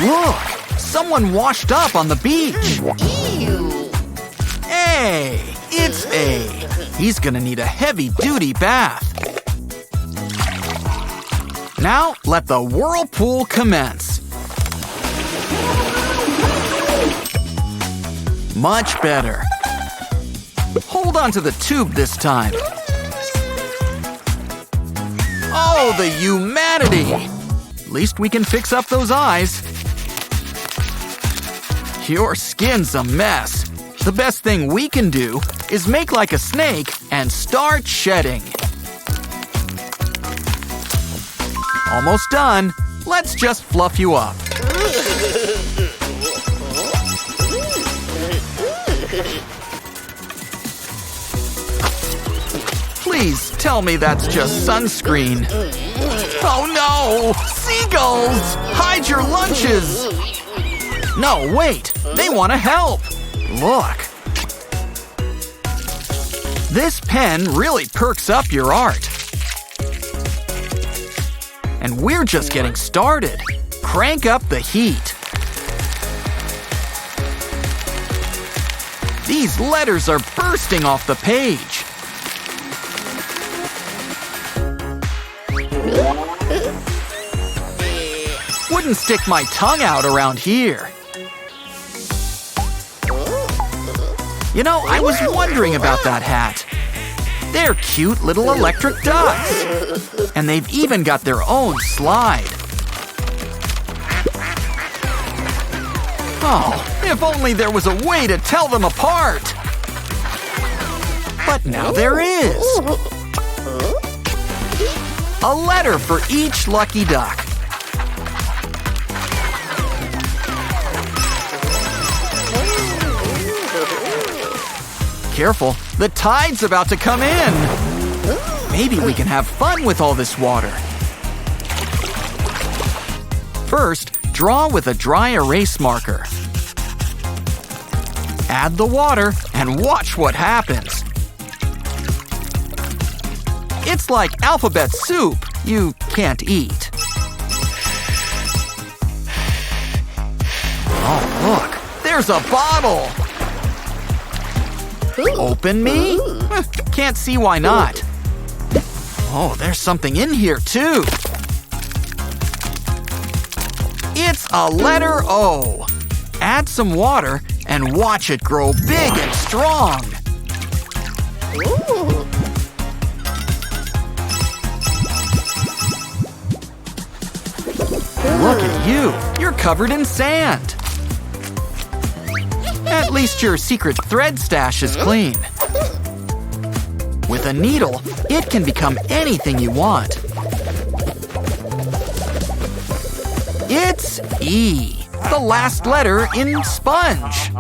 Look! Someone washed up on the beach! Ew. Hey! It's A! He's gonna need a heavy-duty bath. Now, let the whirlpool commence. Much better. Hold on to the tube this time. Oh, the humanity! At least we can fix up those eyes. Your skin's a mess. The best thing we can do is make like a snake and start shedding. Almost done. Let's just fluff you up. Please tell me that's just sunscreen. Oh no! Seagulls! Hide your lunches! No, wait! They want to help! Look! This pen really perks up your art. And we're just getting started. Crank up the heat. These letters are bursting off the page. Wouldn't stick my tongue out around here. You know, I was wondering about that hat. They're cute little electric ducks. And they've even got their own slide. Oh, if only there was a way to tell them apart. But now there is. A letter for each lucky duck. Careful, the tide's about to come in. Maybe we can have fun with all this water. First, draw with a dry erase marker. Add the water and watch what happens. It's like alphabet soup you can't eat. Oh, look, there's a bottle. Open me? Can't see why not. Oh, there's something in here too. It's a letter O. Add some water and watch it grow big and strong. Look at you. You're covered in sand. At least your secret thread stash is clean. With a needle, it can become anything you want. It's E, the last letter in sponge.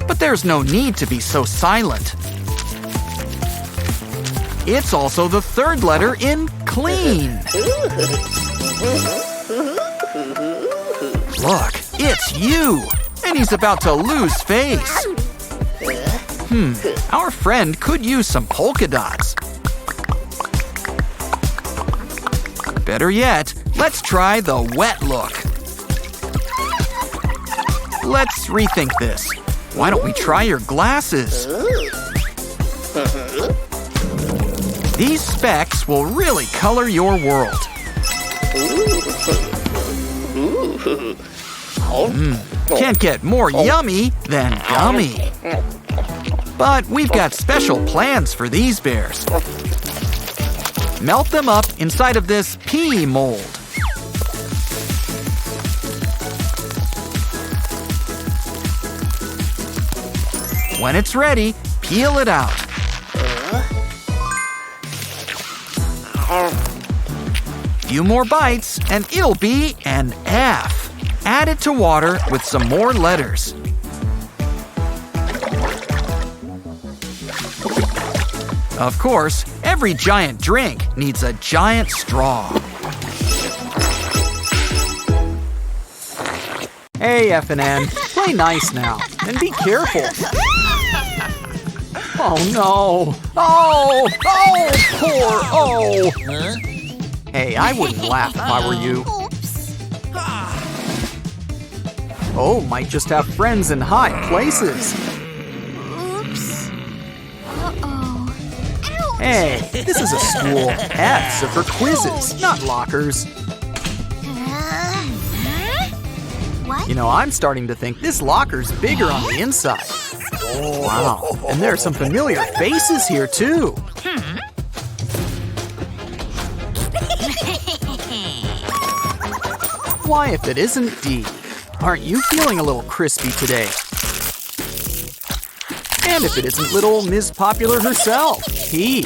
But there's no need to be so silent. It's also the third letter in clean. Look, it's you! And he's about to lose face. Our friend could use some polka dots. Better yet, let's try the wet look. Let's rethink this. Why don't we try your glasses? These specs will really color your world. Can't get more yummy than gummy. But we've got special plans for these bears. Melt them up inside of this pea mold. When it's ready, peel it out. Few more bites and it'll be an F. Add it to water with some more letters. Of course, every giant drink needs a giant straw. Hey, FNN, play nice now, and be careful. Oh no! Oh! Oh! Poor Oh! Hey, I wouldn't laugh if I were you. Oh, might just have friends in high places. Oops. Uh-oh. Ouch. Hey, this is a school. F's are for quizzes, not lockers. What? You know, I'm starting to think this locker's bigger on the inside. Wow, and there are some familiar faces here, too. Why, if it isn't Dee? Aren't you feeling a little crispy today? And if it isn't little Ms. Popular herself, P.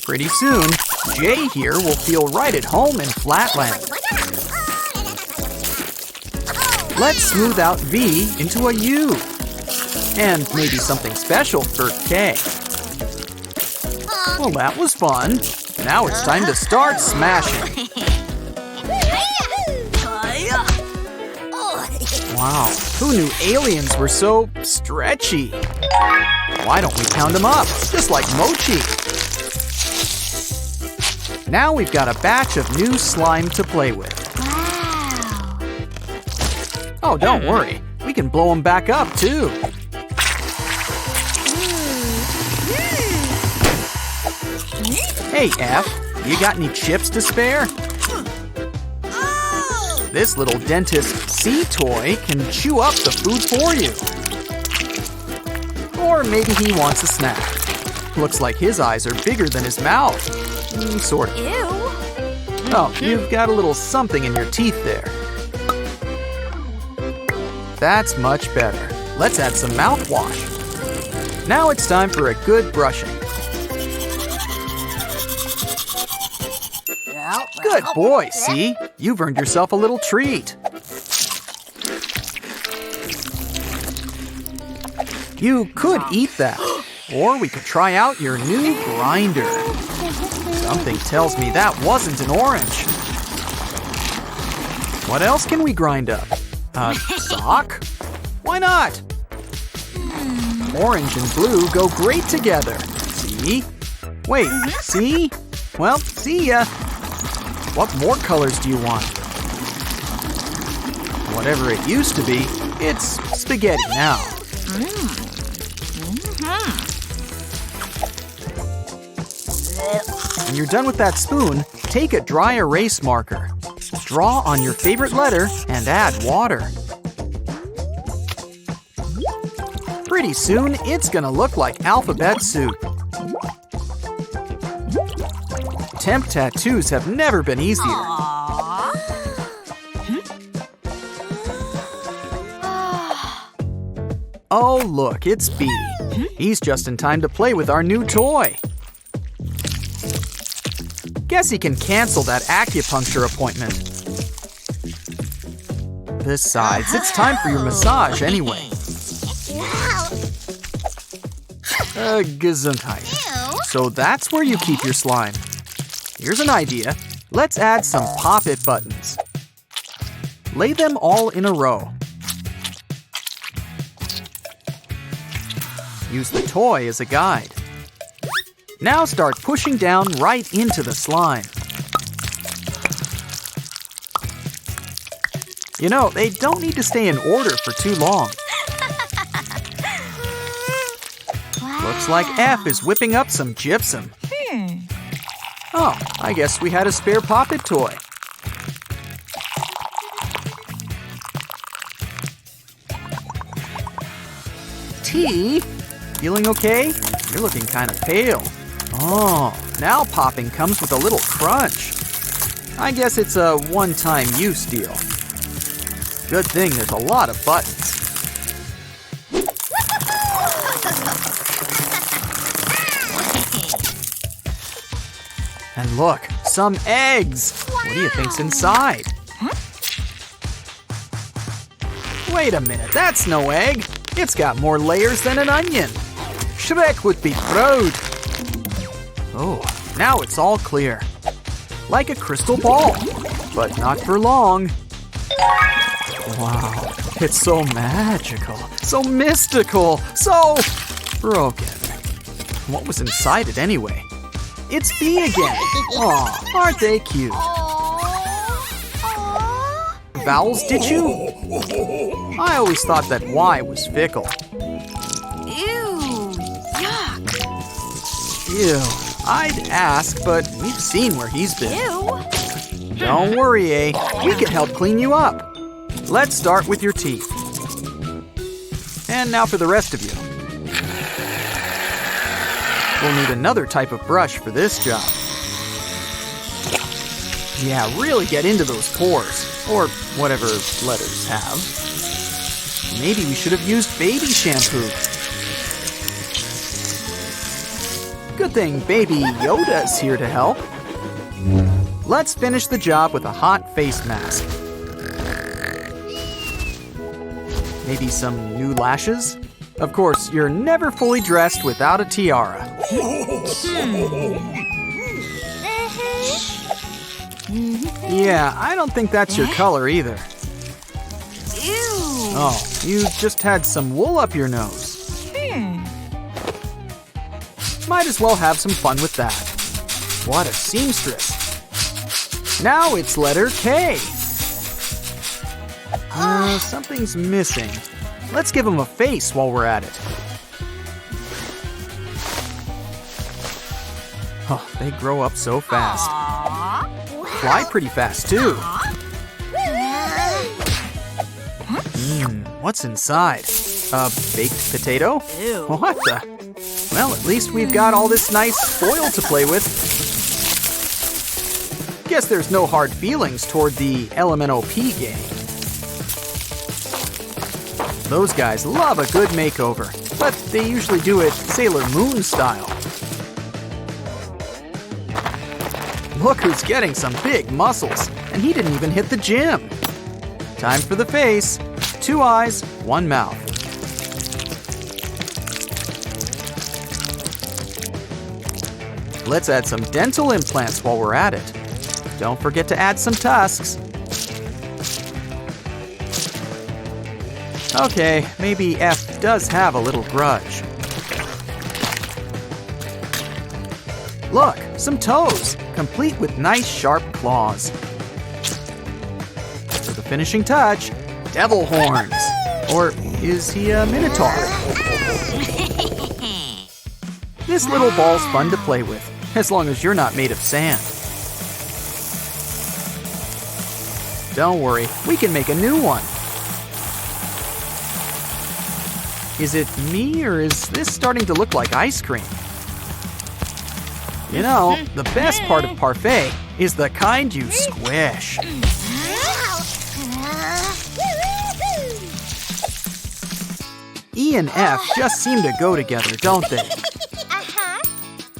Pretty soon, J here will feel right at home in Flatland. Let's smooth out V into a U. And maybe something special for K. Well, that was fun. Now it's time to start smashing. Wow, who knew aliens were so stretchy? Why don't we pound them up, just like mochi? Now we've got a batch of new slime to play with. Wow. Oh, don't worry. We can blow them back up, too. Hey, F, you got any chips to spare? This little dentist C toy can chew up the food for you. Or maybe he wants a snack. Looks like his eyes are bigger than his mouth. Sort of. Ew. Oh, you've got a little something in your teeth there. That's much better. Let's add some mouthwash. Now it's time for a good brushing. Good boy, C. You've earned yourself a little treat. You could eat that, or we could try out your new grinder. Something tells me that wasn't an orange. What else can we grind up? A sock? Why not? Orange and blue go great together. See? Wait, see? Well, see ya. What more colors do you want? Whatever it used to be, it's spaghetti now. When you're done with that spoon, take a dry erase marker. Draw on your favorite letter and add water. Pretty soon, it's gonna look like alphabet soup. Temp tattoos have never been easier. Oh, look, it's B. He's just in time to play with our new toy. Guess he can cancel that acupuncture appointment. Besides, it's time for your massage anyway. Gesundheit. So that's where you keep your slime. Here's an idea. Let's add some pop-it buttons. Lay them all in a row. Use the toy as a guide. Now start pushing down right into the slime. You know, they don't need to stay in order for too long. Looks like F is whipping up some gypsum. Oh, I guess we had a spare pop-it toy. T, feeling okay? You're looking kind of pale. Oh, now popping comes with a little crunch. I guess it's a one-time use deal. Good thing there's a lot of buttons. And look, some eggs. What do you think's inside? Wait a minute, that's no egg. It's got more layers than an onion. Shrek would be proud. Oh, now it's all clear. Like a crystal ball, but not for long. Wow, it's so magical, so mystical, so broken. What was inside it anyway? It's B again. Aw, aren't they cute? vowels, did you? I always thought that Y was fickle. Ew. Yuck. Ew. I'd ask, but we've seen where he's been. Ew. Don't worry, A. We can help clean you up. Let's start with your teeth. And now for the rest of you. We'll need another type of brush for this job. Yeah, really get into those pores, or whatever letters have. Maybe we should have used baby shampoo. Good thing Baby Yoda's here to help. Let's finish the job with a hot face mask. Maybe some new lashes? Of course, you're never fully dressed without a tiara. Yeah, I don't think that's your color either. Ew. Oh, you just had some wool up your nose. Might as well have some fun with that. What a seamstress. Now it's letter K. Something's missing. Let's give him a face while we're at it. Oh, they grow up so fast. Fly pretty fast, too. What's inside? A baked potato? Ew. What the? Well, at least we've got all this nice foil to play with. Guess there's no hard feelings toward the LMNOP gang. Those guys love a good makeover, but they usually do it Sailor Moon style. Look who's getting some big muscles, and he didn't even hit the gym. Time for the face. 2 eyes, 1 mouth. Let's add some dental implants while we're at it. Don't forget to add some tusks. Okay, maybe F does have a little grudge. Look, some toes, complete with nice sharp claws. For the finishing touch, devil horns. Or is he a minotaur? This little ball's fun to play with, as long as you're not made of sand. Don't worry, we can make a new one. Is it me, or is this starting to look like ice cream? You know, the best part of parfait is the kind you squish. E and F just seem to go together, don't they?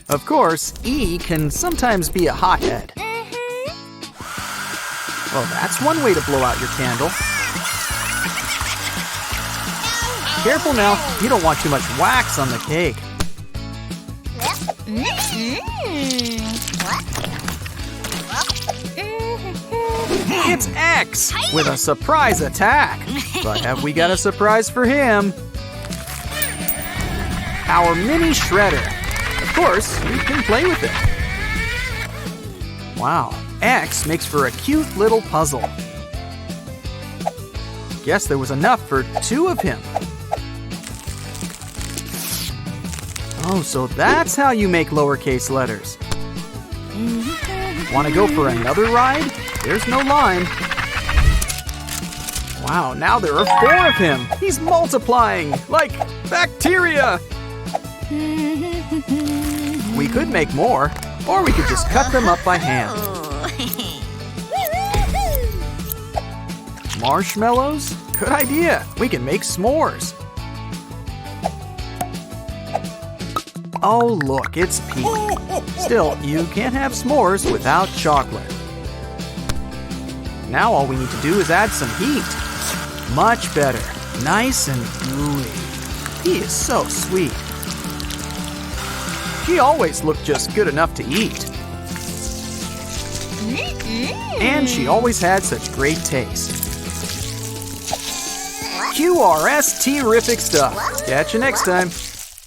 Of course, E can sometimes be a hothead. Well, that's one way to blow out your candle. Careful now, you don't want too much wax on the cake. It's X with a surprise attack. But have we got a surprise for him? Our mini shredder. Of course, you can play with it. Wow, X makes for a cute little puzzle. Guess there was enough for 2 of him. Oh, so that's how you make lowercase letters. Want to go for another ride? There's no line. Wow, now there are 4 of him. He's multiplying like bacteria. We could make more, or we could just cut them up by hand. Marshmallows? Good idea. We can make s'mores. Oh, look, it's pink. Still, you can't have s'mores without chocolate. Now all we need to do is add some heat. Much better. Nice and gooey. He is so sweet. She always looked just good enough to eat. And she always had such great taste. QRS terrific stuff. Catch you next time.